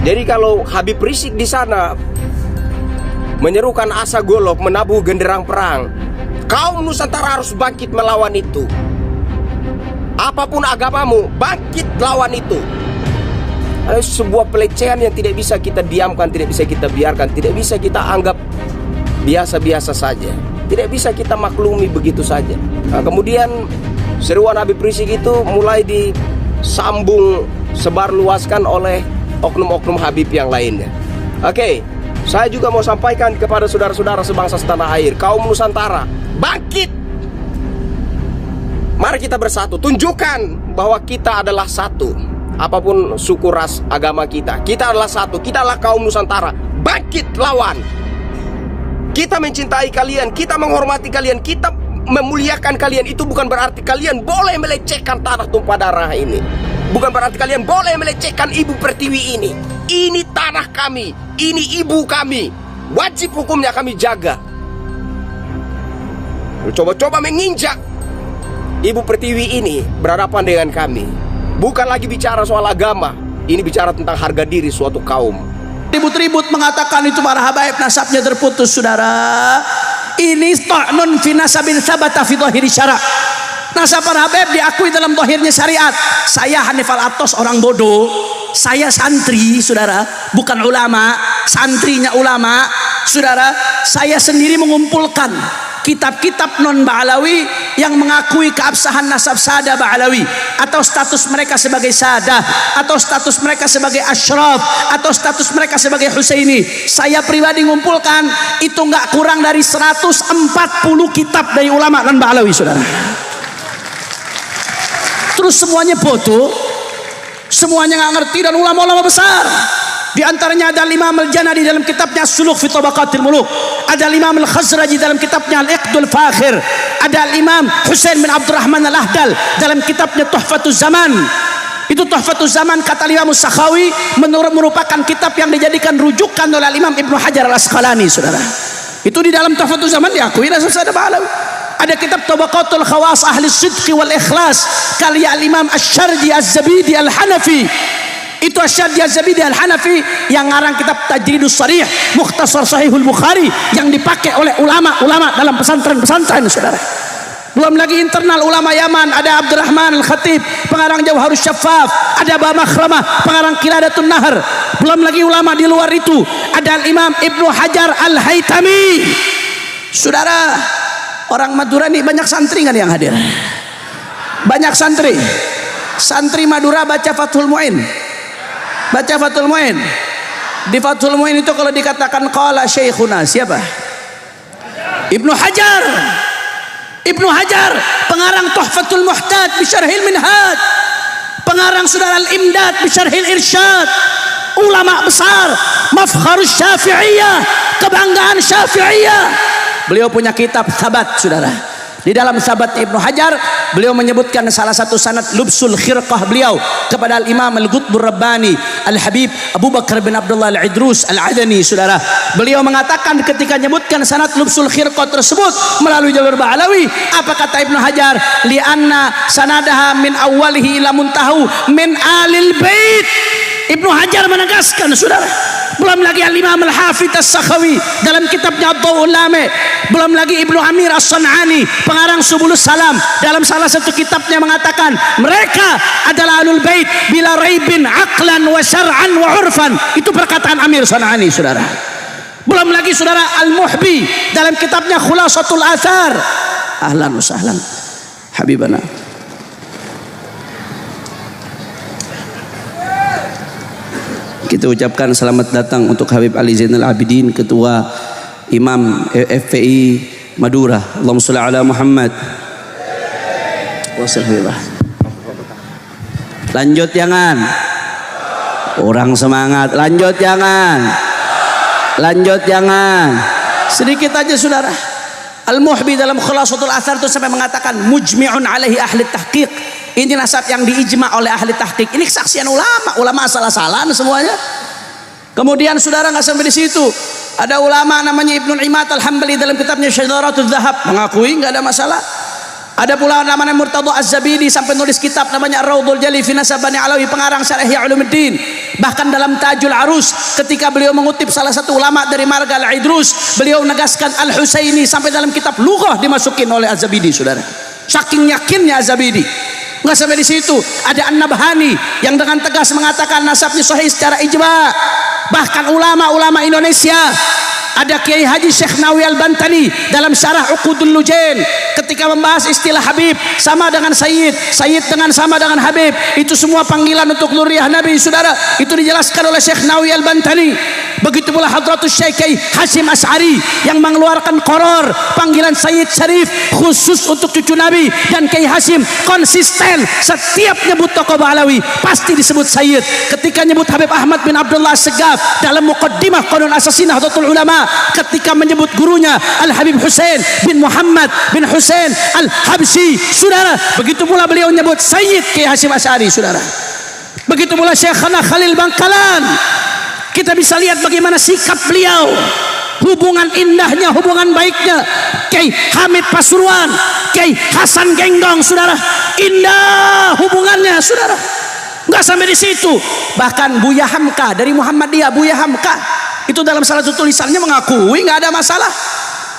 Jadi kalau Habib Rizik di sana menyerukan asa golok, menabuh genderang perang, kaum Nusantara harus bangkit melawan itu. Apapun agamamu, bangkit lawan itu. Ada sebuah pelecehan yang tidak bisa kita diamkan, tidak bisa kita biarkan, tidak bisa kita anggap biasa-biasa saja, tidak bisa kita maklumi begitu saja. Nah, kemudian seruan Habib Rizik itu mulai disambung sebarluaskan oleh oknum-oknum Habib yang lainnya. Oke, saya juga mau sampaikan kepada saudara-saudara sebangsa setanah air, kaum Nusantara, bangkit! Mari kita bersatu, tunjukkan bahwa kita adalah satu. Apapun suku, ras, agama kita adalah satu, kita adalah kaum Nusantara. Bangkit lawan. Kita mencintai kalian, kita menghormati kalian, kita memuliakan kalian. Itu bukan berarti kalian boleh melecehkan tanah tumpah darah ini. Bukan berarti kalian boleh melecehkan Ibu Pertiwi ini. Ini tanah kami, ini ibu kami. Wajib hukumnya kami jaga. Coba-coba menginjak Ibu Pertiwi ini berhadapan dengan kami. Bukan lagi bicara soal agama, ini bicara tentang harga diri suatu kaum. Ribut-ribut mengatakan itu para habaib nasabnya terputus, saudara. Ini ta'nun fi nasabin sabata fi dhahiri syara'. Nasab para habaib diakui dalam dhahirnya syariat. Saya Hanif Al-Attos orang bodoh, saya santri, saudara, bukan ulama, santrinya ulama, saudara. Saya sendiri mengumpulkan kitab-kitab non Ba'alawi yang mengakui keabsahan nasab Sadah Ba'alawi, atau status mereka sebagai Sadah, atau status mereka sebagai Ashraf, atau status mereka sebagai Husaini. Saya pribadi mengumpulkan itu nggak kurang dari 140 kitab dari ulama non Ba'alawi, saudara. Terus semuanya bodoh, semuanya nggak ngerti, dan ulama-ulama besar. Di antaranya ada Imam Al-Janadi dalam kitabnya Suluk fi Tabaqatil Muluk, ada Imam Al-Khazraji dalam kitabnya Al-Iqdul Fakhir, ada Imam Husain bin Abdurrahman Al-Ahdal dalam kitabnya Tuhfatuz Zaman. Itu Tuhfatuz Zaman kata Imam Sakhawi merupakan kitab yang dijadikan rujukan oleh Imam Ibnu Hajar Al-Asqalani, saudara. Itu di dalam Tuhfatuz Zaman diakui nasab Sadah Ba'alawi. Ada kitab Tabaqatul Khawas Ahli Sidqi wal Ikhlas karya Imam Asy-Syarji Az-Zabidi Al-Hanafi. Itu Asy-Syarji Az-Zabidi Al-Hanafi yang ngarang kitab Tajridus Sharih Mukhtasar Sahihul Bukhari yang dipakai oleh ulama-ulama dalam pesantren-pesantren, saudara. Belum lagi internal ulama Yaman, ada Abdurrahman Al-Khatib pengarang Jawharus Syaffaf, ada Aba Makhramah pengarang Qiladatun Nahr. Belum lagi ulama di luar itu, ada Imam Ibnu Hajar Al-Haytami. Saudara, orang Madura nih banyak santri kan yang hadir? Banyak santri. Santri Madura baca Fathul Mu'in. Baca Fathul Mu'in. Di Fathul Mu'in itu kalau dikatakan qala syekhuna, siapa? Ibnu Hajar. Ibnu Hajar pengarang Tuhfatul Muhtad bi Syarhil Minhaj, pengarang saudara Al-Imdad bi Syarhil Irsyad. Ulama besar, mafkharus Syafi'iyah, kebanggaan Syafi'iyah. Beliau punya kitab Sabat, saudara. Di dalam Sabat Ibnu Hajar, beliau menyebutkan salah satu sanad lubsul khirqah beliau kepada Al-Imam Al-Qutbur Rabbani Al-Habib Abu Bakar bin Abdullah Al-Idrus Al-Adani, saudara. Beliau mengatakan ketika menyebutkan sanad lubsul khirqah tersebut melalui jalur Ba'alawi, apa kata Ibnu Hajar? Li'anna sanadaha min awwalihi ila muntahu min alil bait. Ibnu Hajar menegaskan, saudara. Belum lagi Al-Imam Al-Hafidz As-Sakhawi dalam kitabnya Ad-Dawul Lame. Belum lagi Ibnu Amir As-San'ani pengarang Subulus Salam dalam salah satu kitabnya mengatakan mereka adalah Ahlul Bait bila raibin aqlan wa syar'an wa urfan. Itu perkataan Amir San'ani, saudara. Belum lagi saudara Al-Muhbi dalam kitabnya Khulasatul Athar. Ahlan wa sahlan habibana. Kita ucapkan selamat datang untuk Habib Ali Zainal Abidin, Ketua Imam FPI Madura. Allahumma shalli ala Muhammad. Wassalamualaikum. Lanjut jangan. Orang semangat. Lanjut jangan. Lanjut jangan. Sedikit aja, saudara. Al-Muhbi dalam Khulasatul Athar itu sampai mengatakan mujmi'un alaihi ahli tahqiq. Ini nasab yang diijma oleh ahli tahqiq. Ini kesaksian ulama asal-asalan semuanya. Kemudian saudara nggak sampai di situ, ada ulama namanya Ibnu Imad Al-Hambali dalam kitabnya Syajaratul Dzahab mengakui nggak ada masalah. Ada pula namanya Murtadha Az-Zabidi sampai nulis kitab namanya Ar-Raudhul Jali fi Nasab Bani Alawi, pengarang Syarah Ihya Ulumuddin. Bahkan dalam Tajul Arus ketika beliau mengutip salah satu ulama dari marga Al-Idrus, beliau menegaskan Al-Husaini sampai dalam kitab lughah dimasukin oleh Az-Zabidi, saudara. Saking yakinnya Az-Zabidi. Enggak sampai di situ, ada An-Nabhani yang dengan tegas mengatakan nasabnya sahih secara ijma'. Bahkan ulama-ulama Indonesia, ada Kiai Haji Syekh Nawawi Al-Bantani dalam Syarah Uqudul Lujain ketika membahas istilah Habib sama dengan Sayyid, Sayyid dengan sama dengan Habib, itu semua panggilan untuk Nuriyah Nabi, saudara. Itu dijelaskan oleh Syekh Nawawi Al-Bantani. Begitu pula Hadratus Syekh Kiai Hasyim Asy'ari yang mengeluarkan qoror panggilan Sayyid Syarif khusus untuk cucu Nabi, dan Kiai Hasyim konsisten setiap nyebut tokoh Ba'alawi pasti disebut Sayyid. Ketika nyebut Habib Ahmad bin Abdullah Segaf dalam Muqaddimah Qanun Asasinah Hadratul Ulama, ketika menyebut gurunya Al-Habib Husain bin Muhammad bin Husain Al-Habsyi, saudara. Begitu pula beliau menyebut Sayyid Kiai Hasyim Asy'ari, saudara. Begitu pula Syekhana Khalil Bangkalan. Kita bisa lihat bagaimana sikap beliau, hubungan indahnya, hubungan baiknya. Kiai Hamid Pasuruan, Kiai Hasan Genggong, saudara. Indah hubungannya, saudara. Enggak sampai di situ. Bahkan Buya Hamka dari Muhammadiyah, Buya Hamka itu dalam salah satu tulisannya mengakui nggak ada masalah.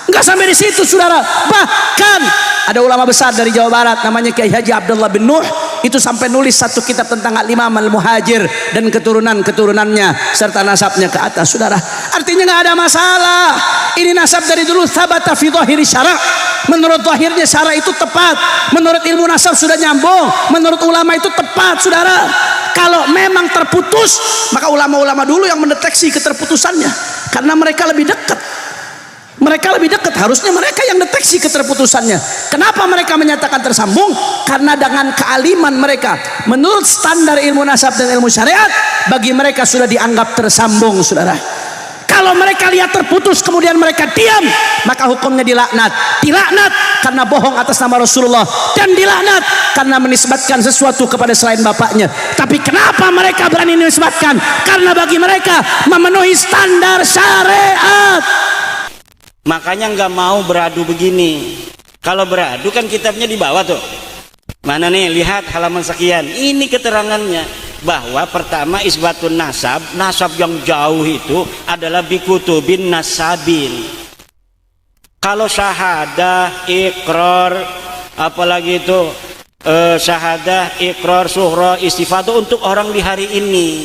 Enggak sampai di situ, saudara. Bahkan ada ulama besar dari Jawa Barat namanya Kiai Haji Abdullah bin Nuh, itu sampai nulis satu kitab tentang Al-Imam Al-Muhajir dan keturunan-keturunannya serta nasabnya ke atas, saudara. Artinya nggak ada masalah. Ini nasab dari dulu thabata fi dhahiri syara'. Menurut zahirnya syara' itu tepat. Menurut ilmu nasab sudah nyambung. Menurut ulama itu tepat, saudara. Kalau memang terputus, maka ulama-ulama dulu yang mendeteksi keterputusannya, karena mereka lebih dekat. Mereka lebih dekat, harusnya mereka yang deteksi keterputusannya. Kenapa mereka menyatakan tersambung? Karena dengan kealiman mereka menurut standar ilmu nasab dan ilmu syariat, bagi mereka sudah dianggap tersambung, saudara. Kalau mereka lihat terputus kemudian mereka diam, maka hukumnya dilaknat. Dilaknat karena bohong atas nama Rasulullah, dan dilaknat karena menisbatkan sesuatu kepada selain bapaknya. Tapi kenapa mereka berani menisbatkan? Karena bagi mereka memenuhi standar syariat. Makanya nggak mau beradu begini. Kalau beradu kan kitabnya di bawah tuh. Mana nih, lihat halaman sekian. Ini keterangannya bahwa pertama isbatun nasab, nasab yang jauh itu adalah bikutubin nasabin. Kalau syahadah, ikrar, apalagi itu syahadah, ikrar, suhra, istifadah untuk orang di hari ini.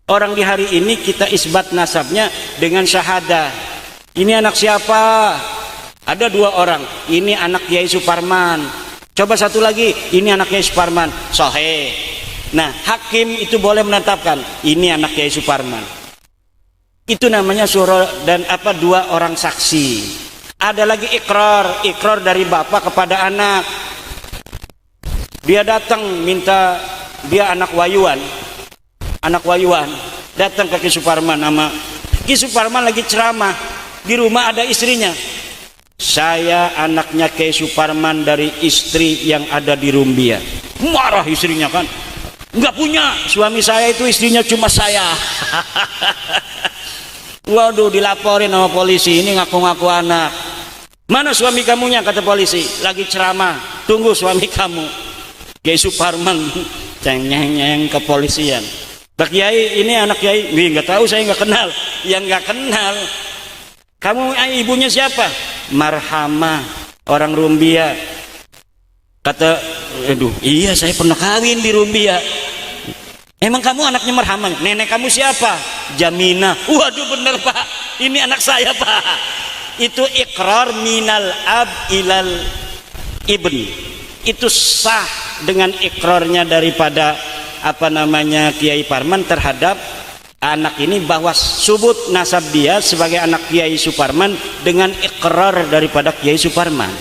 Orang di hari ini kita isbat nasabnya dengan syahadah. Ini anak siapa? Ada dua orang. Ini anak Kiai Suparman. Coba satu lagi. Ini anak Kiai Suparman. Sahih. Nah, hakim itu boleh menetapkan ini anak Kiai Suparman. Itu namanya surah dan dua orang saksi. Ada lagi ikrar. Ikrar dari bapak kepada anak. Dia datang minta, dia anak Wayuan. Anak Wayuan datang ke Kiai Suparman, nama Kiai Suparman lagi ceramah. Di rumah ada istrinya. Saya anaknya Kiai Suparman dari istri yang ada di Rumbia. Marah istrinya kan. Enggak punya. Suami saya itu istrinya cuma saya. Waduh, dilaporin sama polisi. Ini ngaku-ngaku anak. Mana suami kamunya, kata polisi. Lagi ceramah. Tunggu suami kamu. Kiai Suparman cengeng-cengeng ke polisian. Pak Kiai, ini anak Kiai. Wih, nggak tahu, saya nggak kenal. Yang nggak kenal. Kamu ibunya siapa? Marhamah, orang Rumbia. Kata, aduh, iya saya pernah kawin di Rumbia. Emang kamu anaknya Marhamah? Nenek kamu siapa? Jaminah. Waduh, bener Pak, ini anak saya Pak. Itu ikrar minal ab ilal ibn. Itu sah dengan ikrarnya daripada Kiai Parman terhadap anak ini, bahwa subut nasab dia sebagai anak Kiai Suparman dengan ikrar daripada Kiai Suparman.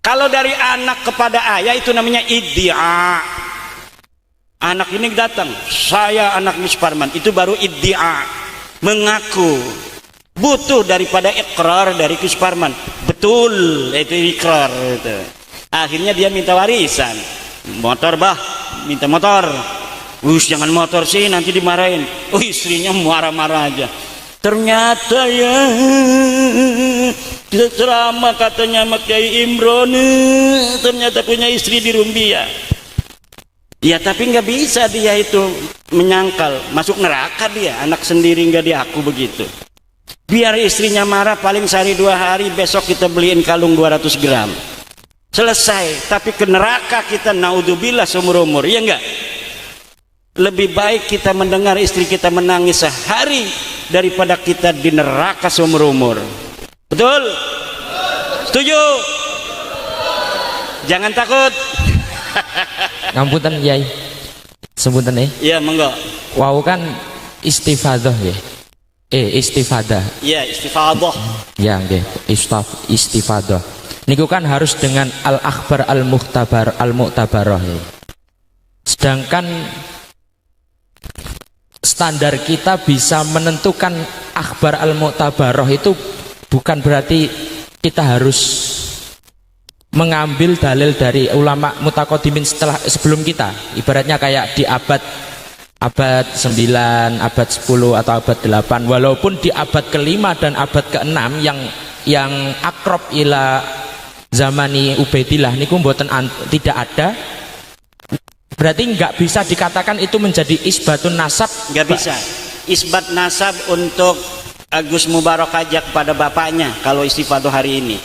Kalau dari anak kepada ayah itu namanya iddia. Anak ini datang, saya anaknya Suparman, itu baru iddia, mengaku. Butuh daripada ikrar dari Kiai Suparman. Betul, itu ikrar itu. Akhirnya dia minta warisan. Motor bah, minta motor. Jangan motor sih, nanti dimarahin. Istrinya marah-marah aja. Ternyata ya ceramah katanya sama Kiai Imron, ternyata punya istri di Rumbia. Ya tapi nggak bisa dia itu menyangkal masuk neraka, dia anak sendiri nggak diaku begitu. Biar istrinya marah paling sehari 2 hari, besok kita beliin kalung 200 gram, selesai. Tapi ke neraka kita naudzubillah seumur umur, ya enggak? Lebih baik kita mendengar istri kita menangis sehari daripada kita di neraka seumur umur. Betul? Setuju? Jangan takut. Ngapunten Yai, sebutan Ya monggo. wau kan istifadah ya, istifadah Ya istifadah. ya nggih, istifadah niku kan harus dengan al akhbar al muhtabarah ya. Sedangkan standar kita bisa menentukan akhbar al muhtabarah itu bukan berarti kita harus mengambil dalil dari ulama mutaqaddimin sebelum kita. Ibaratnya kayak di abad 9, abad 10 atau abad 8, walaupun di abad ke-5 dan abad ke-6 yang akrab ila zamani Ubaidillah niku mboten tidak ada, berarti nggak bisa dikatakan itu menjadi isbatun nasab. Nggak bisa isbat nasab untuk Agus Mubarak aja kepada bapaknya kalau istifadah hari ini.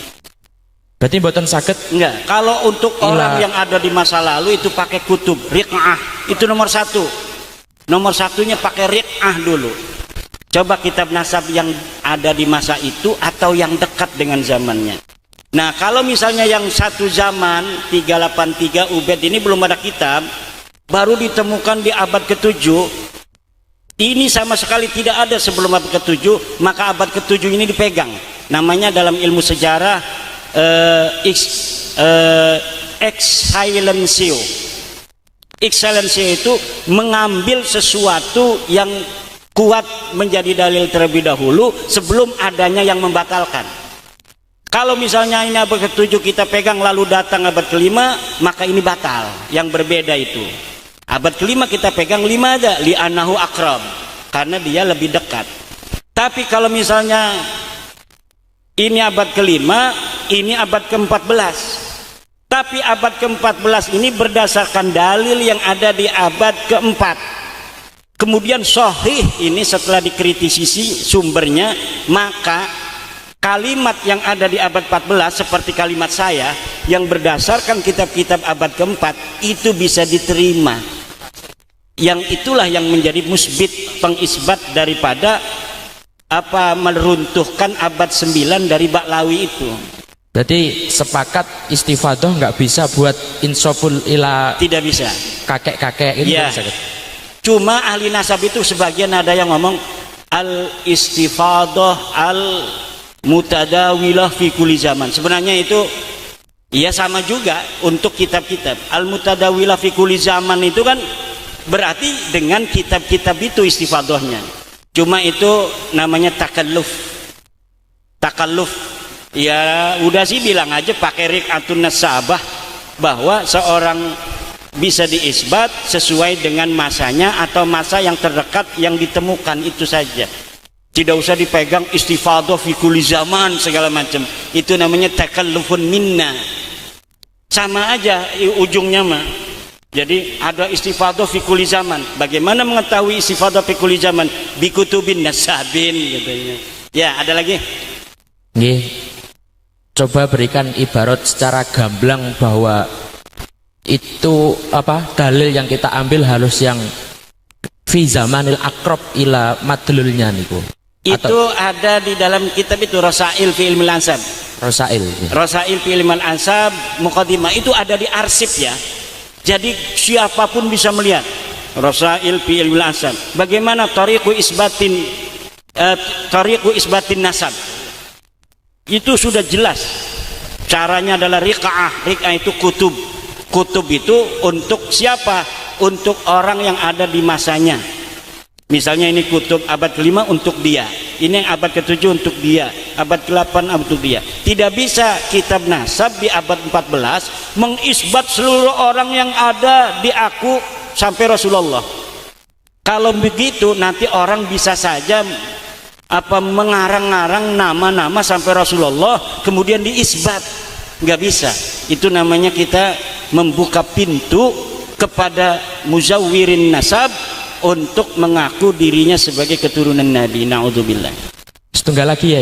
Berarti mboten saged. Enggak, kalau untuk orang yang ada di masa lalu itu pakai kutub riq'ah, itu nomor 1. Nomor satunya pakai riq'ah dulu. Coba kitab nasab yang ada di masa itu atau yang dekat dengan zamannya. Nah kalau misalnya yang satu zaman 383 Ubaid ini belum ada kitab, baru ditemukan di abad ke-7, ini sama sekali tidak ada sebelum abad ke-7, maka abad ke-7 ini dipegang. Namanya dalam ilmu sejarah excellencio. Excellencio itu mengambil sesuatu yang kuat menjadi dalil terlebih dahulu sebelum adanya yang membatalkan. Kalau misalnya ini abad ke-7 kita pegang lalu datang abad ke-5, maka ini batal. Yang berbeda itu abad ke-5 kita pegang 5 aja, li'annahu akrab, karena dia lebih dekat. Tapi kalau misalnya ini abad ke-5, ini abad ke-14, tapi abad ke-14 ini berdasarkan dalil yang ada di abad ke-4. Kemudian sahih ini setelah dikritisi sumbernya, maka kalimat yang ada di abad 14 seperti kalimat saya yang berdasarkan kitab-kitab abad ke-4 itu bisa diterima. Yang itulah yang menjadi musbit, pengisbat daripada meruntuhkan abad 9 dari Baklawi itu. Berarti sepakat istifadah nggak bisa buat insoful ila, tidak bisa kakek-kakek itu ya. Cuma ahli nasab itu sebagian ada yang ngomong al istifadah al mutadawilah fi kulli zaman. Sebenarnya itu ya sama juga untuk kitab-kitab. Al mutadawilah fi kulli zaman itu kan berarti dengan kitab-kitab itu istifadahnya. Cuma itu namanya takalluf. Ya udah sih bilang aja pakai riq'atun nasabah, bahwa seorang bisa diisbat sesuai dengan masanya atau masa yang terdekat yang ditemukan, itu saja. Tidak usah dipegang istifadah fi kulli zaman segala macam. Itu namanya takallufun minna. Sama aja ujungnya mah. Jadi ada istifadah fi kulli zaman. Bagaimana mengetahui istifadah fi kulli zaman? Bi kutubin nasabin katanya. Ya, ada lagi? Nggih. Coba berikan ibarat secara gamblang bahwa itu dalil yang kita ambil harus yang fi zamanil akrab ila madlulnya niku. Itu ada di dalam kitab itu Rasail fi ilmil ansab. Rasail fi ilmil ansab muqaddimah itu ada di arsip ya. Jadi siapapun bisa melihat Rasail fi ilmil ansab. Bagaimana tariqu isbatin nasab. Itu sudah jelas. Caranya adalah riq'ah. Riq'ah itu kutub. Kutub itu untuk siapa? Untuk orang yang ada di masanya. Misalnya ini kutub abad ke-5 untuk dia, ini abad ke-7 untuk dia, abad ke-8 untuk dia. Tidak bisa kitab nasab di abad 14 mengisbat seluruh orang yang ada di aku sampai Rasulullah. Kalau begitu nanti orang bisa saja apa mengarang-arang nama-nama sampai Rasulullah kemudian diisbat. Nggak bisa. Itu namanya kita membuka pintu kepada muzawwirin nasab untuk mengaku dirinya sebagai keturunan Nabi. Na'udzubillah. Setunggal lagi ya.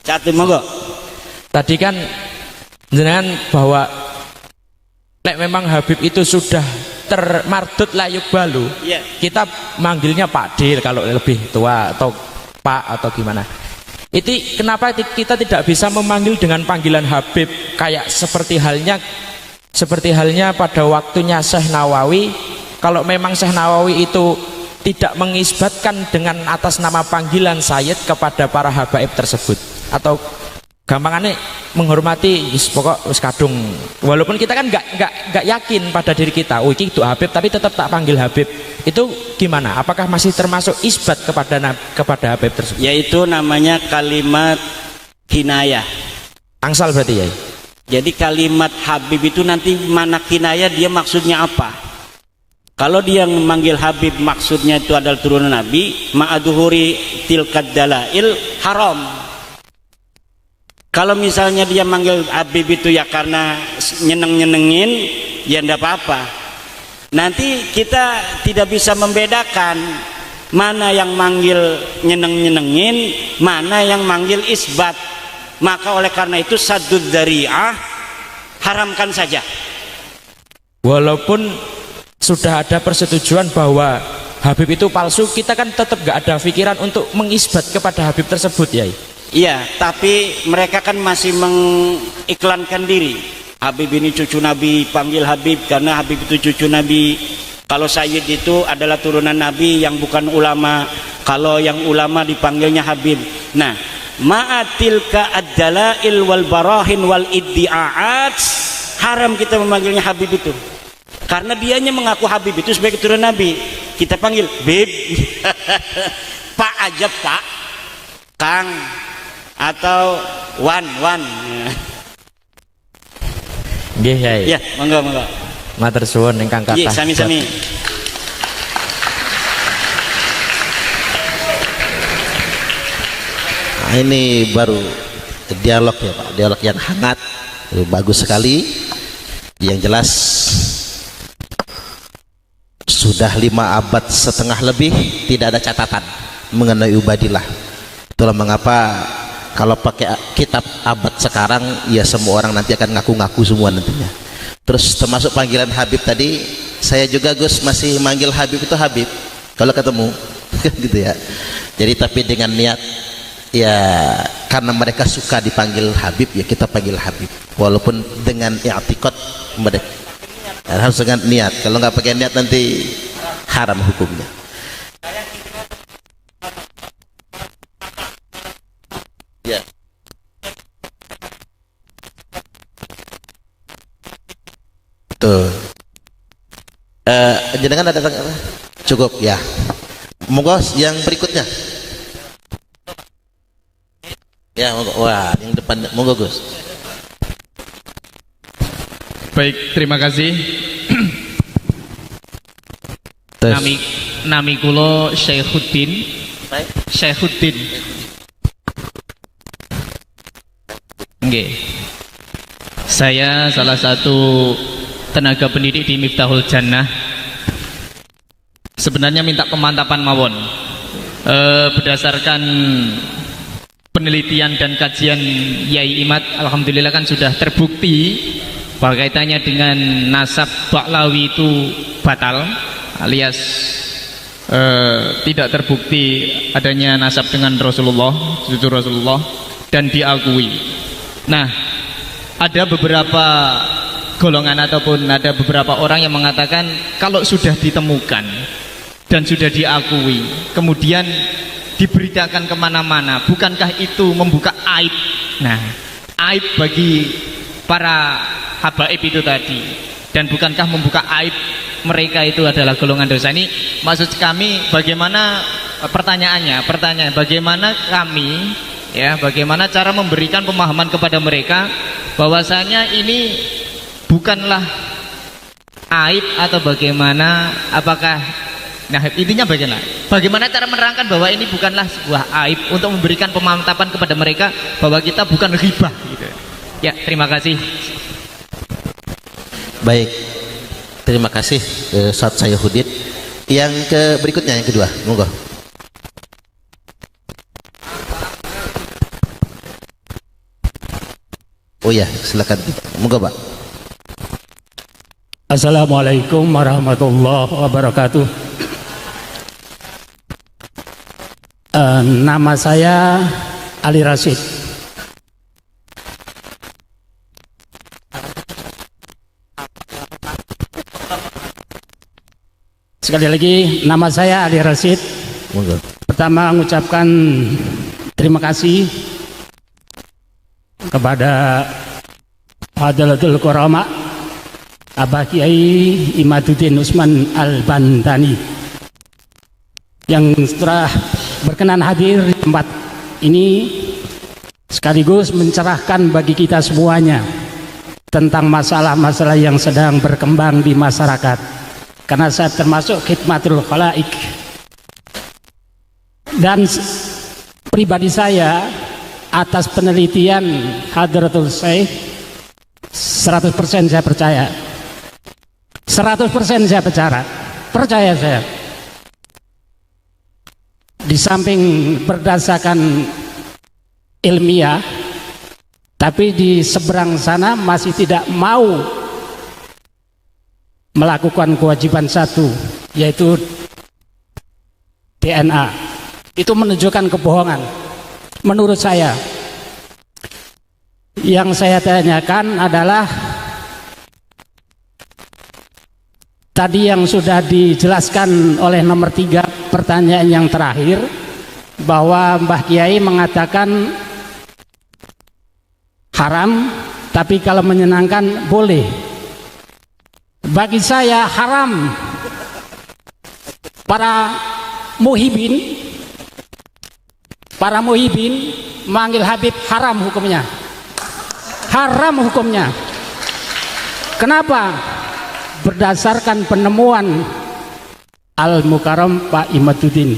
Catat monggo. Tadi kan jenengan bahwa lek memang Habib itu sudah termardut layuk balu, Iya. kita manggilnya Pak Dir kalau lebih tua atau Pak atau gimana. Itu kenapa kita tidak bisa memanggil dengan panggilan Habib kayak seperti halnya pada waktunya Syekh Nawawi. Kalau memang Syekh Nawawi itu tidak mengisbatkan dengan atas nama panggilan Sayyid kepada para habaib tersebut, atau gampangannya menghormati pokok wis kadung, walaupun kita kan nggak yakin pada diri kita, oh itu Habib tapi tetap tak panggil Habib, itu gimana? Apakah masih termasuk isbat kepada Habib tersebut? Yaitu namanya kalimat kinayah. Angsal berarti ya. Jadi kalimat Habib itu nanti mana kinayah dia maksudnya apa? Kalau dia memanggil Habib maksudnya itu adalah turunan Nabi, ma'aduhuri tilkad dalail haram. Kalau misalnya dia manggil Habib itu ya karena nyeneng-nyenengin, ya enggak apa-apa. Nanti kita tidak bisa membedakan mana yang manggil nyeneng-nyenengin, mana yang manggil isbat. Maka oleh karena itu saddud dzari'ah, haramkan saja. Walaupun sudah ada persetujuan bahwa Habib itu palsu, kita kan tetap gak ada pikiran untuk mengisbat kepada Habib tersebut ya. Iya, tapi mereka kan masih mengiklankan diri. Habib ini cucu Nabi, panggil Habib karena Habib itu cucu Nabi. Kalau Sayyid itu adalah turunan Nabi yang bukan ulama. Kalau yang ulama dipanggilnya Habib. Nah, ma'atilka ad-dalail wal barahin wal iddi'aat, haram kita memanggilnya Habib itu. Karena dianya mengaku Habib itu sebagai keturunan Nabi. Kita panggil Bib. Pak aja Pak, Kang, atau Wan. Nggih Yai. Ya, monggo. Matur suwun ingkang kathah. Iya, sami-sami. Nah, ini baru dialog ya Pak, dialog yang hangat, bagus sekali. Yang jelas sudah 5 abad setengah lebih tidak ada catatan mengenai Ubadillah. Itulah mengapa kalau pakai kitab abad sekarang ya semua orang nanti akan ngaku-ngaku semua nantinya. Terus termasuk panggilan Habib tadi, saya juga Gus masih manggil Habib itu Habib kalau ketemu gitu ya. Jadi tapi dengan niat ya, karena mereka suka dipanggil Habib ya kita panggil Habib, walaupun dengan i'tiqad mereka harus dengan niat. Kalau nggak pakai niat nanti haram hukumnya. Ya. Tuh. Jenengan ada cukup ya. Monggo yang berikutnya. Ya, monggo. Wah, yang depan monggo Gus. Baik, terima kasih. Nami kula Syekhuddin. Syekhuddin. Nggih. Saya salah satu tenaga pendidik di Miftahul Jannah. Sebenarnya minta pemantapan mawon. Berdasarkan penelitian dan kajian Yai Imad, alhamdulillah kan sudah terbukti bahwa kaitannya dengan nasab Ba'lawi itu batal, alias tidak terbukti adanya nasab dengan Rasulullah, cucu Rasulullah, dan diakui. Nah, ada beberapa golongan ataupun ada beberapa orang yang mengatakan kalau sudah ditemukan dan sudah diakui, kemudian diberitakan kemana-mana, bukankah itu membuka aib? Nah, aib bagi para habaib itu tadi, dan bukankah membuka aib mereka itu adalah golongan dosa? Ini maksud kami bagaimana, pertanyaannya bagaimana kami ya, bagaimana cara memberikan pemahaman kepada mereka bahwasanya ini bukanlah aib, atau bagaimana, apakah Nah, intinya bagaimana cara menerangkan bahwa ini bukanlah sebuah aib untuk memberikan pemantapan kepada mereka bahwa kita bukan ghibah gitu. Ya, terima kasih. Baik, terima kasih Ustaz Sayhuddin. Yang berikutnya, yang kedua, monggo. Oh ya, silakan, monggo Pak. Assalamualaikum warahmatullahi wabarakatuh. Nama saya Ali Rashid. Sekali lagi, nama saya Ali Rashid. Monggo. Pertama, mengucapkan terima kasih kepada Hadratul Qurama Abah Kiai Imaduddin Usman Al-Bantani yang telah berkenan hadir di tempat ini sekaligus mencerahkan bagi kita semuanya tentang masalah-masalah yang sedang berkembang di masyarakat. Karena saya termasuk khidmatul khalaik, dan pribadi saya atas penelitian Hadratul Syekh 100% saya percaya, 100% saya percaya saya. Di samping berdasarkan ilmiah, tapi di seberang sana masih tidak mau melakukan kewajiban satu, yaitu DNA. Itu menunjukkan kebohongan menurut saya. Yang saya tanyakan adalah tadi yang sudah dijelaskan oleh nomor 3, pertanyaan yang terakhir, bahwa Mbah Kiai mengatakan haram, tapi kalau menyenangkan boleh. Bagi saya haram. Para muhibin manggil Habib haram hukumnya. Haram hukumnya. Kenapa? Berdasarkan penemuan Al-Mukarram Pak Imaduddin.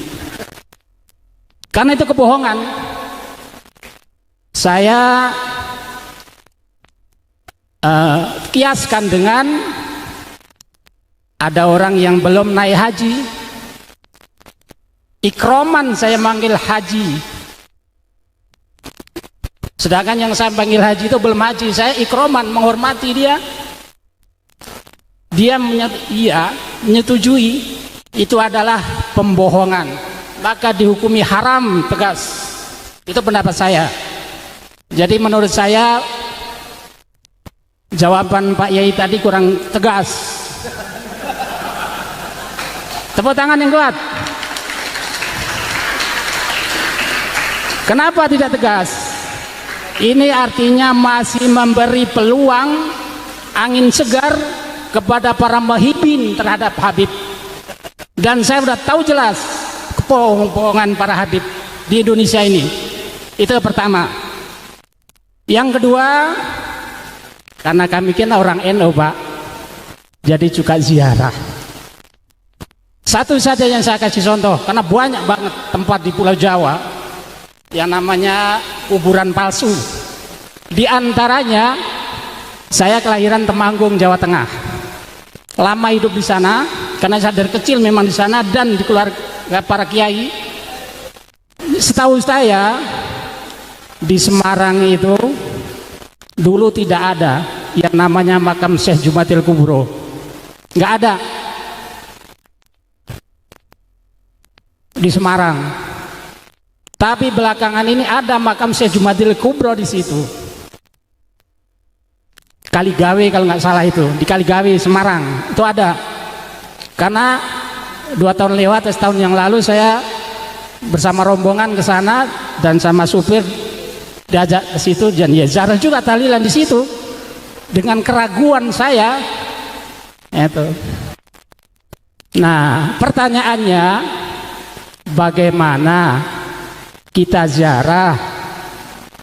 Karena itu kebohongan. Saya kiaskan dengan ada orang yang belum naik haji, ikroman saya manggil haji. Sedangkan yang saya panggil haji itu belum haji, saya ikroman menghormati dia. Dia menyetujui, itu adalah pembohongan, maka dihukumi haram tegas. Itu pendapat saya. Jadi menurut saya jawaban Pak Yai tadi kurang tegas. Tepuk tangan yang kuat. Kenapa tidak tegas? Ini artinya masih memberi peluang angin segar kepada para muhibin terhadap Habib. Dan saya sudah tahu jelas kebohongan para Habib di Indonesia ini. Itu pertama. Yang kedua, karena kami kan orang NU Pak, jadi juga ziarah. Satu saja yang saya kasih contoh, karena banyak banget tempat di Pulau Jawa yang namanya kuburan palsu. Di antaranya saya kelahiran Temanggung, Jawa Tengah. Lama hidup di sana karena saya dari kecil memang di sana dan di keluarga para kiai. Setahu saya di Semarang itu dulu tidak ada yang namanya makam Syekh Jumatil Kubro. Nggak ada di Semarang. Tapi belakangan ini ada makam Syekh Jumatil Kubro di situ. Kaligawe kalau nggak salah itu, di Kaligawe Semarang itu ada. Karena 2 tahun lewat, setahun yang lalu saya bersama rombongan ke sana dan sama supir diajak ke situ dan ya ziarah juga tahlilan di situ. Dengan keraguan saya itu. Nah, pertanyaannya bagaimana kita ziarah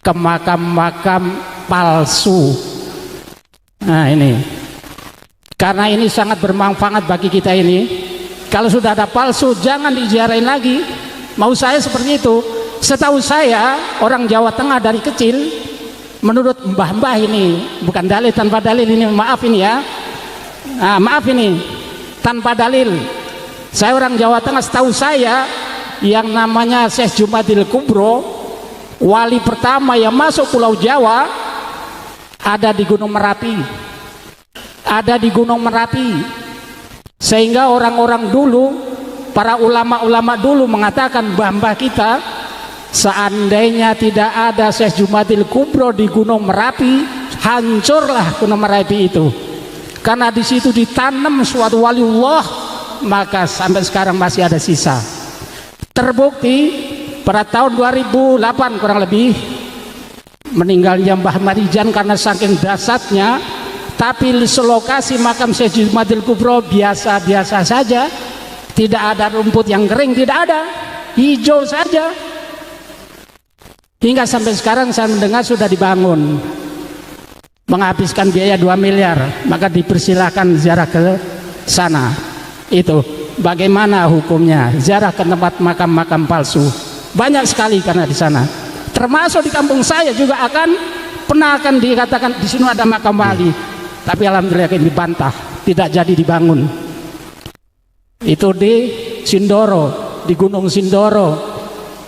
ke makam-makam palsu? Nah ini, karena ini sangat bermanfaat bagi kita ini. Kalau sudah ada palsu jangan diziarahin lagi. Mau saya seperti itu. Setahu saya orang Jawa Tengah dari kecil, menurut mbah-mbah ini, bukan dalil tanpa dalil ini, maaf ini ya. Nah, maaf ini tanpa dalil. Saya orang Jawa Tengah, setahu saya yang namanya Syekh Jumadil Kubro, wali pertama yang masuk Pulau Jawa ada di Gunung Merapi. Ada di Gunung Merapi. Sehingga orang-orang dulu, para ulama-ulama dulu mengatakan mbah-mbah kita, seandainya tidak ada Syekh Jumadil Kubro di Gunung Merapi, hancurlah Gunung Merapi itu. Karena di situ ditanam suatu waliullah, maka sampai sekarang masih ada sisa. Terbukti pada tahun 2008 kurang lebih meninggalnya Mbah Marijan karena saking dahsyatnya. Tapi lokasi makam Syekh Jumadil Kubro biasa-biasa saja, tidak ada rumput yang kering, tidak ada, hijau saja. Hingga sampai sekarang saya mendengar sudah dibangun, menghabiskan biaya 2 miliar, maka dipersilahkan ziarah ke sana. Itu bagaimana hukumnya ziarah ke tempat makam-makam palsu? Banyak sekali karena di sana, termasuk di kampung saya juga pernah dikatakan di sini ada makam wali. Tapi alhamdulillah ini dibantah, tidak jadi dibangun. Itu di Sindoro, di Gunung Sindoro,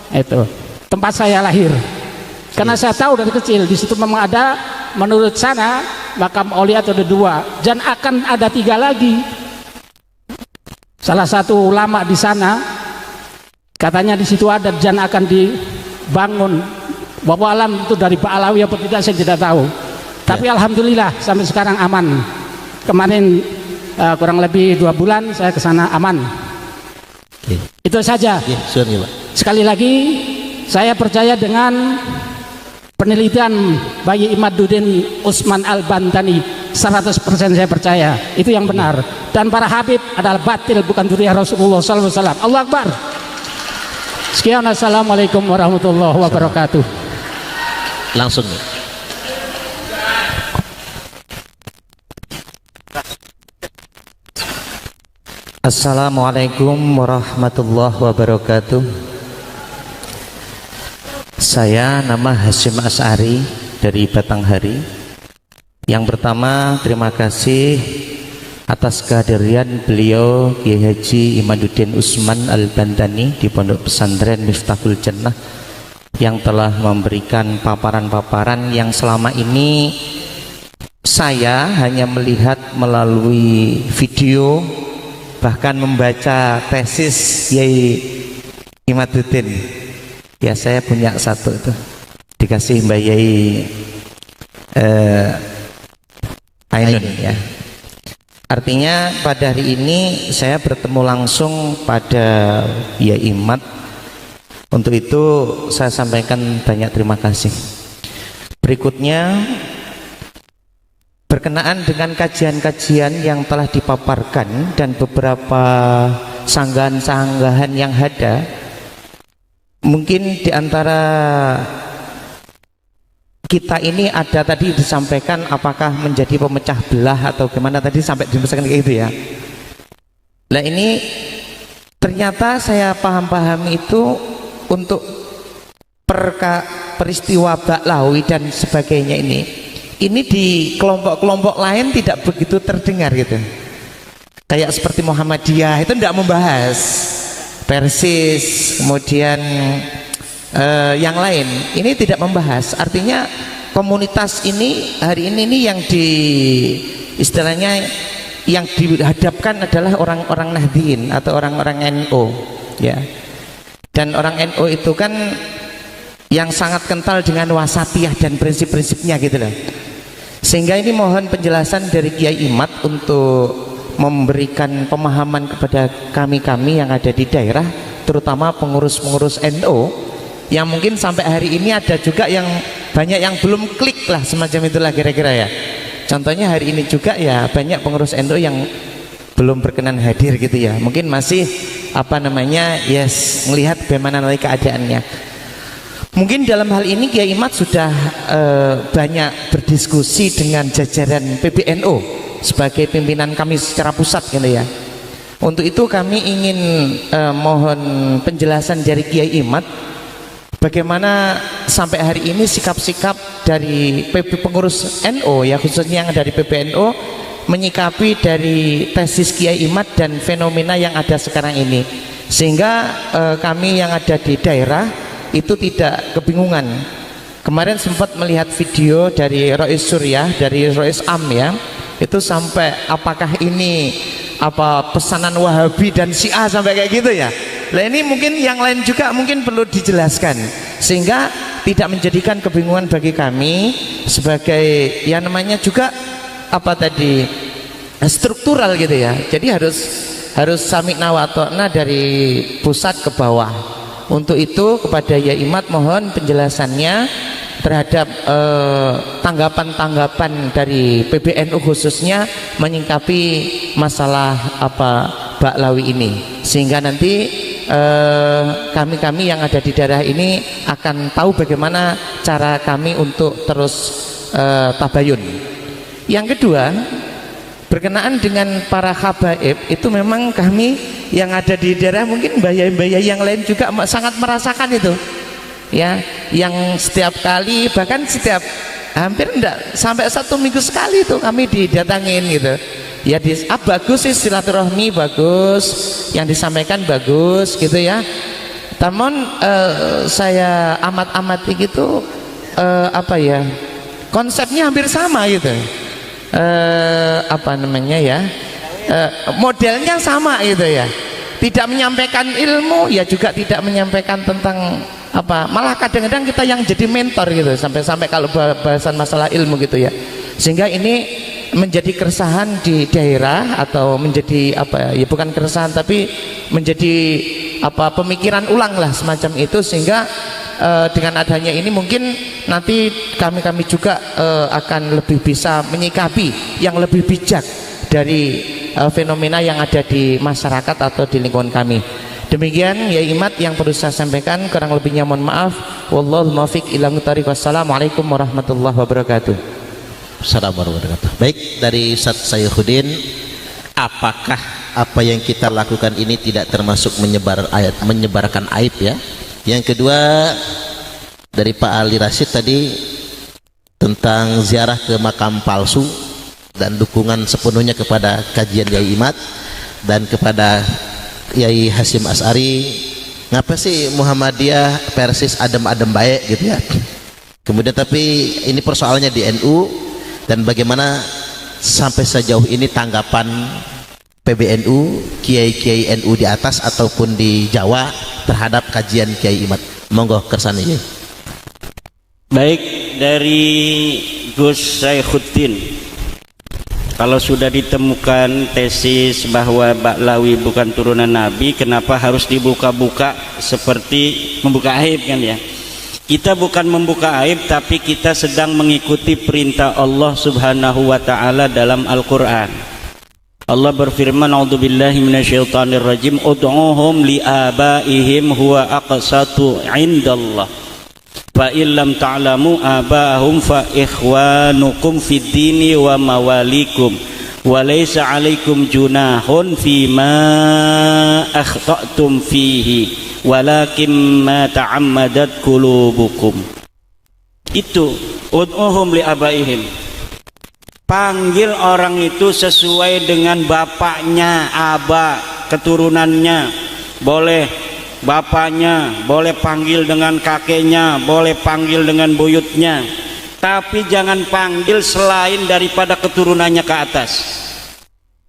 itu tempat saya lahir. Karena saya tahu dari kecil di situ memang ada, menurut sana makam aulia itu ada 2 dan akan ada 3 lagi. Salah satu ulama di sana katanya di situ ada dan akan dibangun. Bahwa alam itu dari Ba'alawi apa tidak saya tidak tahu. Tapi alhamdulillah sampai sekarang aman. Kemarin kurang lebih 2 bulan saya ke sana aman. Itu saja. Sekali lagi saya percaya dengan penelitian Bayi Imaduddin Usman Al-Bantani, 100% saya percaya itu yang benar. Dan para habib adalah batil, bukan dzurriyyah Rasulullah SAW. Allah Akbar. Sekian, assalamualaikum warahmatullahi wabarakatuh. Langsung. Assalamualaikum warahmatullahi wabarakatuh. Saya nama Hasyim Asy'ari dari Batanghari. Yang pertama terima kasih atas kehadiran beliau Kiai Haji Imaduddin Usman Al-Bantani di Pondok Pesantren Miftahul Jannah yang telah memberikan paparan-paparan yang selama ini saya hanya melihat melalui video, bahkan membaca tesis Yai Imaduddin. Ya, saya punya satu itu dikasih Mbak Yai Ainun ya. Artinya pada hari ini saya bertemu langsung pada Yai Imad. Untuk itu saya sampaikan banyak terima kasih. Berikutnya berkenaan dengan kajian-kajian yang telah dipaparkan dan beberapa sanggahan-sanggahan yang ada, mungkin diantara kita ini ada tadi disampaikan apakah menjadi pemecah belah atau gimana tadi sampai disampaikan kayak gitu ya. Nah ini ternyata saya paham-paham itu untuk peristiwa Baklawi dan sebagainya ini di kelompok-kelompok lain tidak begitu terdengar gitu. Kayak seperti Muhammadiyah itu tidak membahas, Persis, kemudian yang lain ini tidak membahas. Artinya komunitas ini hari ini yang istilahnya yang dihadapkan adalah orang-orang Nahdliyin atau orang-orang NU ya. Dan orang NU itu kan yang sangat kental dengan wasatiyah dan prinsip-prinsipnya gitu loh. Sehingga ini mohon penjelasan dari Kiai Imad untuk memberikan pemahaman kepada kami-kami yang ada di daerah, terutama pengurus-pengurus NU yang mungkin sampai hari ini ada juga yang banyak yang belum klik lah semacam itulah kira-kira ya. Contohnya hari ini juga ya banyak pengurus NU yang belum berkenan hadir gitu ya. Mungkin masih melihat bagaimana nanti keadaannya. Mungkin dalam hal ini Kiai Imad sudah banyak berdiskusi dengan jajaran PBNU sebagai pimpinan kami secara pusat gitu ya. Untuk itu kami ingin mohon penjelasan dari Kiai Imad, bagaimana sampai hari ini sikap-sikap dari pengurus NU ya, khususnya yang dari PBNU, menyikapi dari tesis Kiai Imad dan fenomena yang ada sekarang ini, sehingga kami yang ada di daerah itu tidak kebingungan. Kemarin sempat melihat video dari Rois Surya, dari Rois Am ya, itu sampai apakah ini apa pesanan Wahabi dan Syiah sampai kayak gitu ya. Nah ini mungkin yang lain juga mungkin perlu dijelaskan, sehingga tidak menjadikan kebingungan bagi kami sebagai yang namanya juga apa tadi struktural gitu ya. Jadi harus sami'na wa ta'na dari pusat ke bawah. Untuk itu kepada Ya Imad mohon penjelasannya terhadap tanggapan-tanggapan dari PBNU khususnya menyingkapi masalah apa Baklawi ini, sehingga nanti kami yang ada di daerah ini akan tahu bagaimana cara kami untuk terus tabayun. Yang kedua, berkenaan dengan para habaib itu memang kami yang ada di daerah mungkin mbah-mbah yang lain juga sangat merasakan itu ya, yang setiap kali bahkan setiap hampir enggak sampai 1 minggu sekali itu kami didatangin gitu ya, bagus sih silaturahmi, bagus yang disampaikan bagus gitu ya. Namun saya amat-amati gitu apa ya, konsepnya hampir sama gitu, apa namanya ya, modelnya sama gitu ya, tidak menyampaikan ilmu ya, juga tidak menyampaikan tentang apa, malah kadang-kadang kita yang jadi mentor gitu, sampai kalau bahasan masalah ilmu gitu ya, sehingga ini menjadi keresahan di daerah, atau menjadi apa ya, bukan keresahan tapi menjadi apa pemikiran ulang lah semacam itu, sehingga dengan adanya ini mungkin nanti kami juga akan lebih bisa menyikapi yang lebih bijak dari fenomena yang ada di masyarakat atau di lingkungan kami. Demikian ya Imad yang perlu saya sampaikan, kurang lebihnya mohon maaf. Wallahul muwaffiq ila thariq. Wassalamualaikum warahmatullahi wabarakatuh. Assalamualaikum warahmatullahi wabarakatuh. Baik, dari Ustaz Sayyiduddin, apakah apa yang kita lakukan ini tidak termasuk menyebarkan aib ya? Yang kedua, dari Pak Ali Rashid tadi tentang ziarah ke makam palsu dan dukungan sepenuhnya kepada kajian Yai Imad dan kepada Yai Hasyim As'ari. Ngapa sih Muhammadiyah persis adem-adem baik gitu ya? Kemudian tapi ini persoalannya di NU, dan bagaimana sampai sejauh ini tanggapan PBNU, kiai-kiai NU di atas ataupun di Jawa terhadap kajian Kiai Imad. Monggo kersane ya. Baik, dari Gus Sayyiduddin, kalau sudah ditemukan tesis bahwa Baklawi bukan turunan Nabi, kenapa harus dibuka-buka seperti membuka aib kan ya? Kita bukan membuka aib, tapi kita sedang mengikuti perintah Allah Subhanahu wa taala dalam Al-Qur'an. Allah berfirman, a'udzubillahi minasyaitonir rajim, ud'uhum liabaihim huwa aqsatu 'indallah. Fa illam ta'lamu aba'ahum fa ikhwanukum fid dini wa mawalikum wa laysa 'alaikum junahun fima akhta'tum fihi walakin ma ta'ammadat qulubukum. Itu ud'uhum liabaihim, panggil orang itu sesuai dengan bapaknya, aba, keturunannya. Boleh bapaknya, boleh panggil dengan kakeknya, boleh panggil dengan buyutnya, tapi jangan panggil selain daripada keturunannya ke atas.